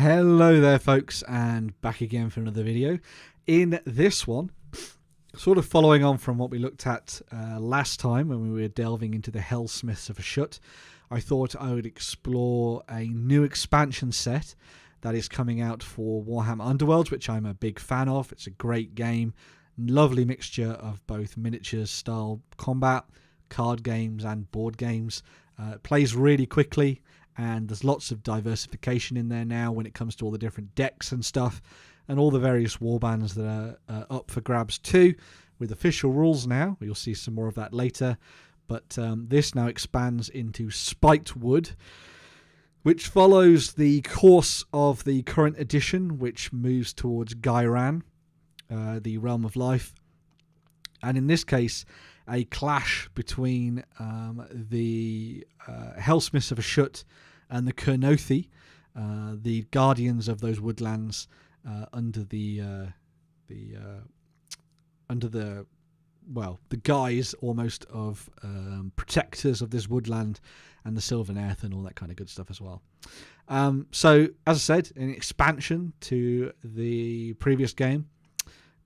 Hello there folks, and back again for another video. In this one, sort of following on from what we looked at last time when we were delving into the Helsmiths of Hashut, I thought I would explore a new expansion set that is coming out for Warhammer Underworlds, which I'm a big fan of. It's a great game, lovely mixture of both miniatures style combat, card games and board games. It plays really quickly, and there's lots of diversification in there now when it comes to all the different decks and stuff, and all the various warbands that are up for grabs too, with official rules now. You'll see some more of that later, but this now expands into Spitewood, which follows the course of the current edition, which moves towards Gairan, the Realm of Life, and in this case a clash between the Helsmiths of Hashut and the Kurnothi, the guardians of those woodlands, under the guise almost of protectors of this woodland and the Sylvan Earth and all that kind of good stuff as well. So, as I said, an expansion to the previous game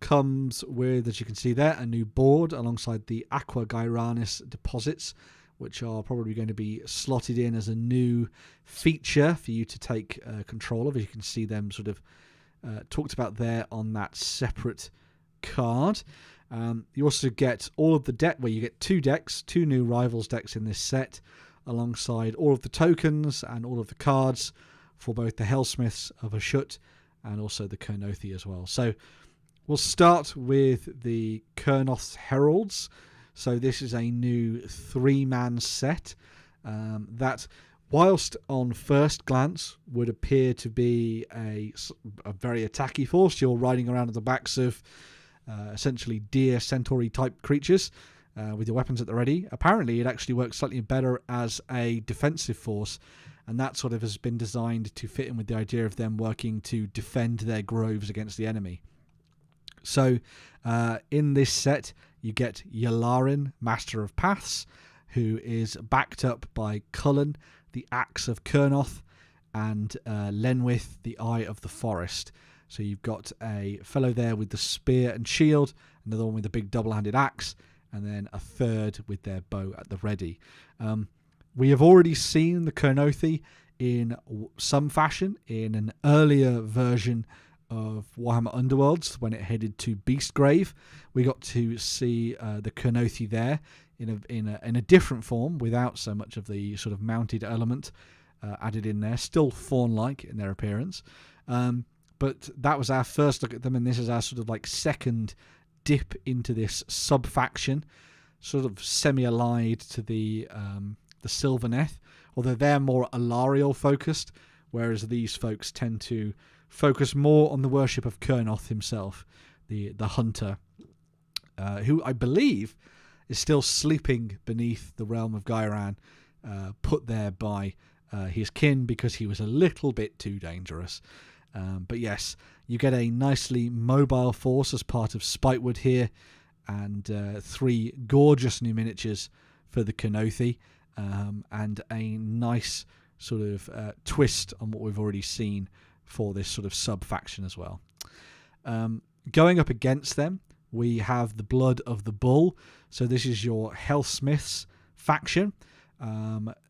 comes with, as you can see there, a new board alongside the Aqua Gyranis deposits, which are probably going to be slotted in as a new feature for you to take control of. As you can see them sort of talked about there on that separate card. You also get all of the deck, where you get two new Rivals decks in this set, alongside all of the tokens and all of the cards for both the Helsmiths of Hashut and also the Kurnothi as well. So we'll start with the Kurnoth's Heralds. So this is a new 3-man set that, whilst on first glance would appear to be a very attacky force, you're riding around on the backs of essentially deer, centauri type creatures with your weapons at the ready. Apparently it actually works slightly better as a defensive force, and that sort of has been designed to fit in with the idea of them working to defend their groves against the enemy. So in this set you get Yalarin, Master of Paths, who is backed up by Cullen, the Axe of Kurnoth, and Lenwith, the Eye of the Forest. So you've got a fellow there with the spear and shield, another one with a big double-handed axe, and then a third with their bow at the ready. We have already seen the Kurnothi in some fashion in an earlier version of Warhammer Underworlds when it headed to Beastgrave. We got to see the Kurnothi there in a different form, without so much of the sort of mounted element added in there. Still fawn-like in their appearance, but that was our first look at them, and this is our sort of like second dip into this sub-faction, sort of semi-allied to the Sylvaneth, although they're more Alarial focused, whereas these folks tend to focus more on the worship of Kurnoth himself, the hunter, who I believe is still sleeping beneath the realm of Gairan, put there by his kin because he was a little bit too dangerous. But yes, you get a nicely mobile force as part of Spitewood here, and 3 gorgeous new miniatures for the Kurnothi, and a nice sort of twist on what we've already seen for this sort of sub-faction as well. Going up against them, we have the Blood of the Bull. So this is your Helsmiths faction.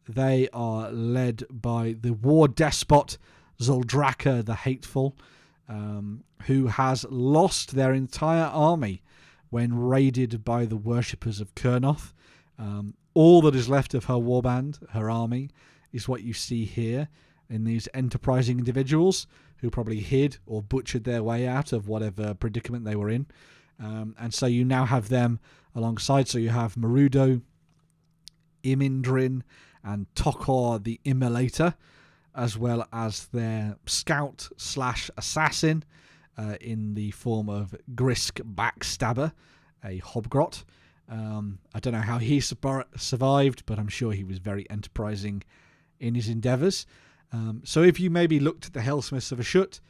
They are led by the war despot Zuldraka the Hateful, who has lost their entire army when raided by the worshippers of Kurnoth. All that is left of her warband, her army, is what you see here in these enterprising individuals who probably hid or butchered their way out of whatever predicament they were in. And so you now have them alongside. So you have Marudo, Imindrin, and Tokor the Immolator, as well as their scout / assassin in the form of Grisk Backstabber, a Hobgrot. I don't know how he survived, but I'm sure he was very enterprising in his endeavours. So if you maybe looked at the Helsmiths of Hashut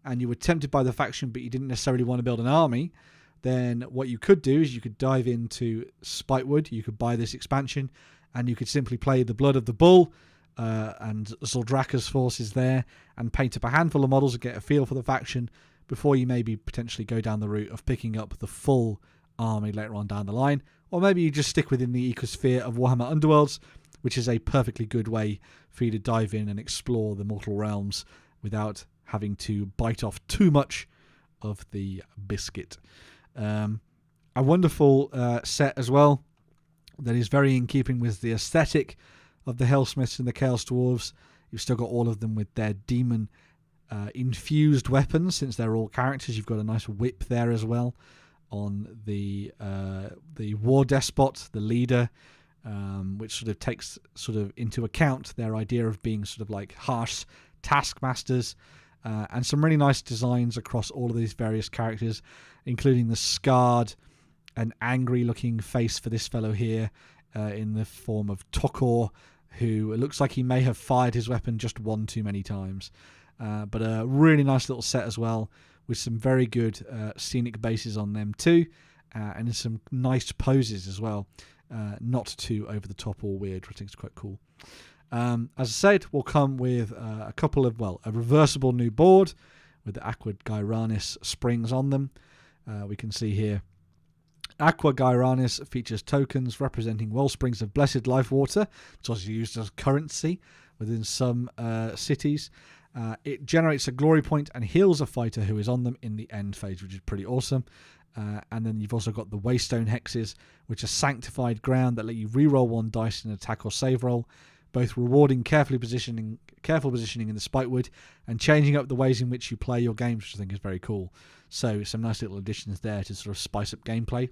and you were tempted by the faction but you didn't necessarily want to build an army, then what you could do is you could dive into Spitewood, you could buy this expansion, and you could simply play the Blood of the Bull and Zoldraka's forces there, and paint up a handful of models and get a feel for the faction before you maybe potentially go down the route of picking up the full army later on down the line. Or maybe you just stick within the ecosphere of Warhammer Underworlds, which is a perfectly good way for you to dive in and explore the mortal realms without having to bite off too much of the biscuit. A wonderful set as well that is very in keeping with the aesthetic of the Helsmiths and the Chaos Dwarves. You've still got all of them with their demon infused weapons, since they're all characters. You've got a nice whip there as well on the War Despot, the leader, which sort of takes sort of into account their idea of being sort of like harsh taskmasters, and some really nice designs across all of these various characters, including the scarred and angry looking face for this fellow here in the form of Tokor, who it looks like he may have fired his weapon just one too many times. But a really nice little set as well, with some very good scenic bases on them too, and some nice poses as well. Not too over the top or weird, which I think is quite cool. As I said, we'll come with a couple of, a reversible new board with the Aqua Gyranis springs on them. We can see here Aqua Gyranis features tokens representing wellsprings of blessed life water. It's also used as currency within some cities. It generates a glory point and heals a fighter who is on them in the end phase, which is pretty awesome. And then you've also got the Waystone Hexes, which are sanctified ground that let you reroll one dice in an attack or save roll, both rewarding careful positioning in the Spitewood and changing up the ways in which you play your games, which I think is very cool. So some nice little additions there to sort of spice up gameplay.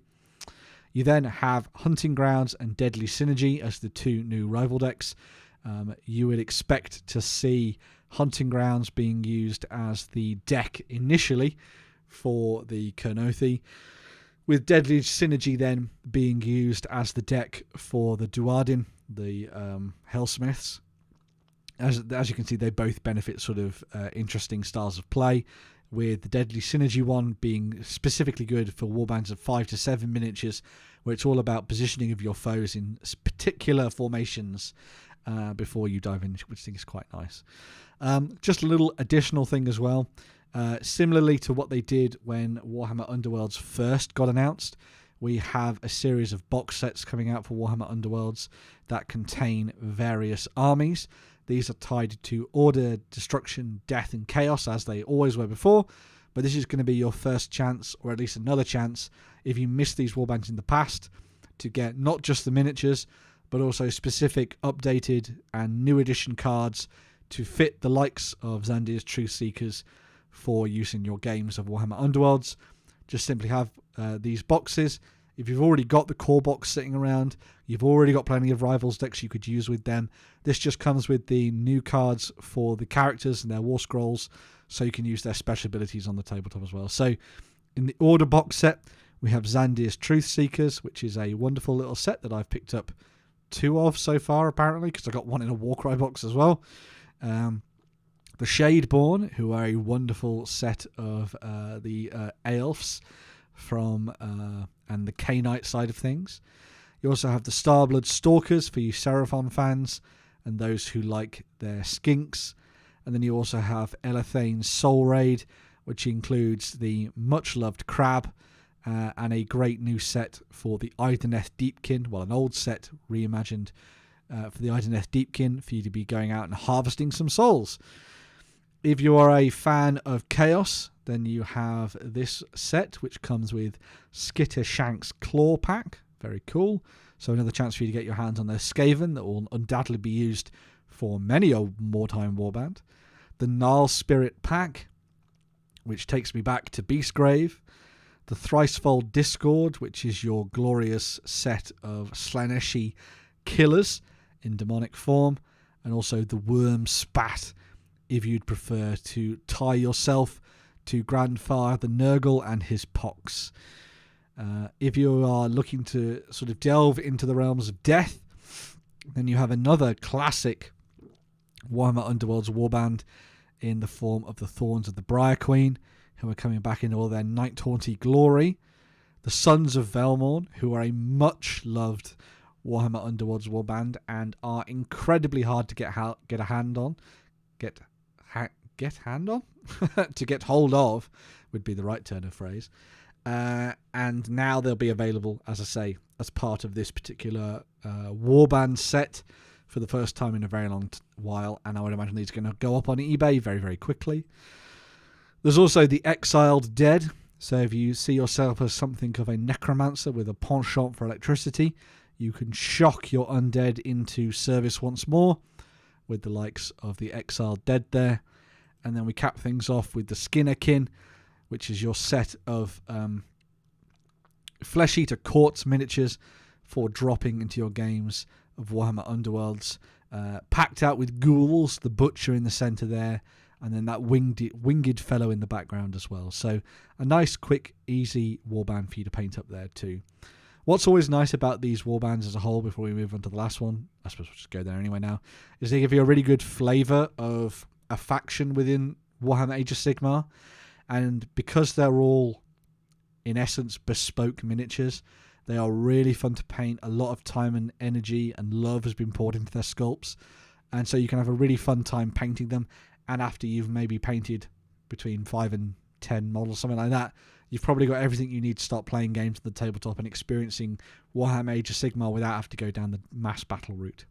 You then have Hunting Grounds and Deadly Synergy as the two new rival decks. You would expect to see Hunting Grounds being used as the deck initially for the Kurnothi, with Deadly Synergy then being used as the deck for the Duardin, the Helsmiths. As you can see, they both benefit sort of interesting styles of play, with the Deadly Synergy one being specifically good for warbands of 5 to 7 miniatures, where it's all about positioning of your foes in particular formations before you dive in, which I think is quite nice. Just a little additional thing as well. Similarly to what they did when Warhammer Underworlds first got announced, we have a series of box sets coming out for Warhammer Underworlds that contain various armies. These are tied to Order, Destruction, Death and Chaos, as they always were before, but this is going to be your first chance, or at least another chance, if you missed these warbands in the past, to get not just the miniatures, but also specific updated and new edition cards to fit the likes of Zandir's Truth Seekers for use in your games of Warhammer Underworlds. Just simply have these boxes. If you've already got the core box sitting around, you've already got plenty of Rivals decks you could use with them. This just comes with the new cards for the characters and their war scrolls, so you can use their special abilities on the tabletop as well. So in the Order box set, we have Zandir's Truth Seekers, which is a wonderful little set that I've picked up 2 of so far, apparently, because I got one in a Warcry box as well. The Shadeborn, who are a wonderful set of the Aelfs from and the Cainite side of things. You also have the Starblood Stalkers for you Seraphon fans and those who like their skinks. And then you also have Elathane's Soul Raid, which includes the much-loved Crab and a great new set for the Idoneth Deepkin, an old set reimagined for the Idoneth Deepkin for you to be going out and harvesting some souls. If you are a fan of Chaos, then you have this set, which comes with Skitter Shank's Claw Pack. Very cool. So another chance for you to get your hands on their Skaven that will undoubtedly be used for many a wartime warband. The Gnarl Spirit Pack, which takes me back to Beastgrave. The Thricefold Discord, which is your glorious set of Slaneshi killers in demonic form. And also the Worm Spat, if you'd prefer to tie yourself to Grandfather Nurgle and his pox. If you are looking to sort of delve into the realms of death, then you have another classic Warhammer Underworlds warband in the form of the Thorns of the Briar Queen, who are coming back in all their Night Haunty glory. The Sons of Velmorn, who are a much-loved Warhammer Underworlds Warband and are incredibly hard to get a hand on. Get hand on? To get hold of would be the right turn of phrase. And now they'll be available, as I say, as part of this particular Warband set for the first time in a very long while. And I would imagine these are going to go up on eBay very, very quickly. There's also the Exiled Dead. So if you see yourself as something of a necromancer with a penchant for electricity, you can shock your undead into service once more with the likes of the Exiled Dead there. And then we cap things off with the Skinnerkin, which is your set of Flesh Eater Courts miniatures for dropping into your games of Warhammer Underworlds. Packed out with ghouls, the Butcher in the centre there, and then that winged fellow in the background as well. So a nice, quick, easy warband for you to paint up there too. What's always nice about these warbands as a whole, before we move on to the last one, I suppose we'll just go there anyway now, is they give you a really good flavour of a faction within Warhammer Age of Sigmar. And because they're all, in essence, bespoke miniatures, they are really fun to paint. A lot of time and energy and love has been poured into their sculpts. And so you can have a really fun time painting them. And after you've maybe painted between 5 and 10 models, something like that, you've probably got everything you need to start playing games at the tabletop and experiencing Warhammer Age of Sigmar without having to go down the mass battle route.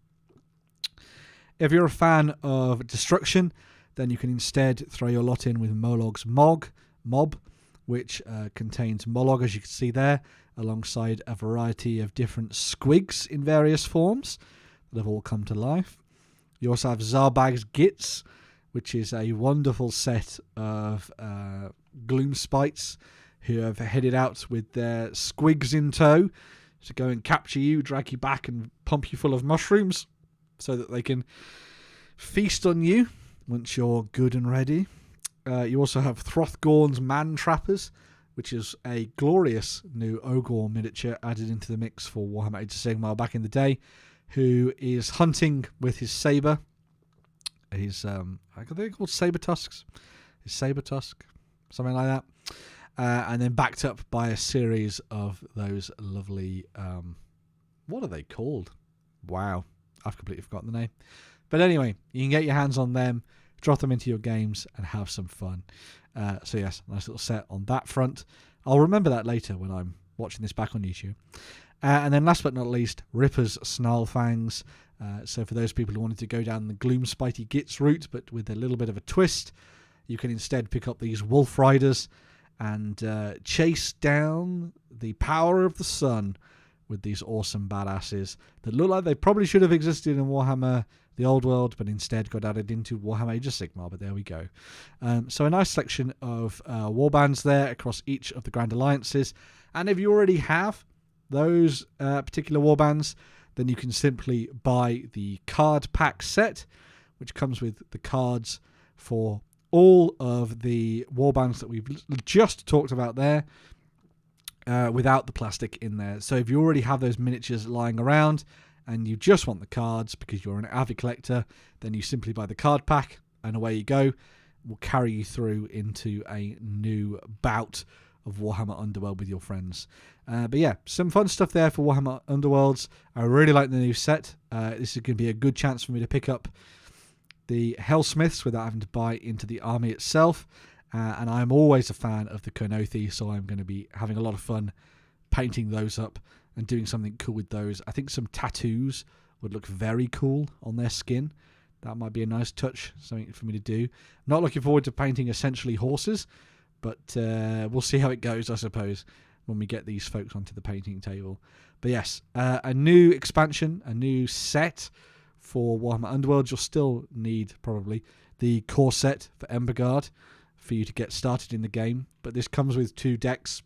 If you're a fan of destruction, then you can instead throw your lot in with Molog's Mob, which contains Molog, as you can see there, alongside a variety of different squigs in various forms that have all come to life. You also have Zarbag's Gits, which is a wonderful set of gloom spites who have headed out with their squigs in tow to go and capture you, drag you back and pump you full of mushrooms so that they can feast on you once you're good and ready. You also have Throthgorn's Man Trappers, which is a glorious new Ogre miniature added into the mix for Warhammer Age of Sigmar back in the day, who is hunting with his saber. His, I think they're called saber tusks. His saber tusk, something like that. And then backed up by a series of those lovely, what are they called? Wow, I've completely forgotten the name. But anyway, you can get your hands on them, drop them into your games, and have some fun. So yes, nice little set on that front. I'll remember that later when I'm watching this back on YouTube. And then last but not least, Ripper's Snarlfangs. So for those people who wanted to go down the Gloom Spitey Gits route, but with a little bit of a twist, you can instead pick up these Wolf Riders and chase down the power of the sun with these awesome badasses that look like they probably should have existed in Warhammer the Old World, but instead got added into Warhammer Age of Sigmar, but there we go. So a nice section of warbands there across each of the Grand Alliances. And if you already have those particular warbands, then you can simply buy the card pack set, which comes with the cards for all of the warbands that we've just talked about there, without the plastic in there. So if you already have those miniatures lying around and you just want the cards because you're an avid collector, then you simply buy the card pack and away you go. We'll carry you through into a new bout of Warhammer Underworld with your friends. But yeah, some fun stuff there for Warhammer Underworlds. I really like the new set. This is going to be a good chance for me to pick up the Helsmiths without having to buy into the army itself. And I'm always a fan of the Kurnothi, so I'm going to be having a lot of fun painting those up and doing something cool with those. I think some tattoos would look very cool on their skin. That might be a nice touch, something for me to do. Not looking forward to painting essentially horses, but we'll see how it goes, I suppose, when we get these folks onto the painting table. But yes, a new expansion, a new set for Warhammer Underworld. You'll still need, probably, the core set for Emberguard for you to get started in the game. But this comes with 2 decks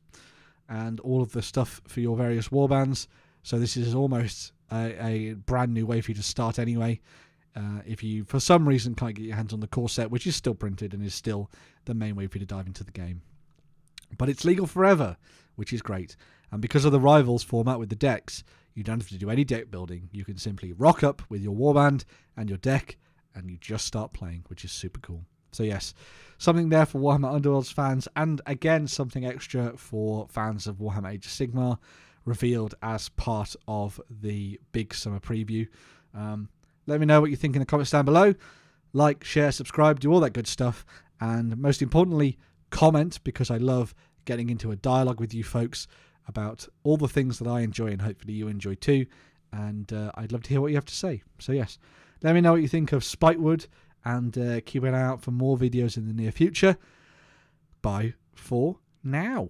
and all of the stuff for your various warbands. So this is almost a brand new way for you to start anyway. If you, for some reason, can't get your hands on the core set, which is still printed and is still the main way for you to dive into the game. But it's legal forever, which is great. And because of the Rivals format with the decks, you don't have to do any deck building. You can simply rock up with your warband and your deck, and you just start playing, which is super cool. So yes, something there for Warhammer Underworlds fans, and again, something extra for fans of Warhammer Age of Sigmar. revealed as part of the big summer preview. Let me know what you think in the comments down below. Like, share, subscribe, do all that good stuff. And most importantly, comment, because I love getting into a dialogue with you folks about all the things that I enjoy, and hopefully you enjoy too. And I'd love to hear what you have to say. So yes, let me know what you think of Spitewood, and keep an eye out for more videos in the near future. Bye for now.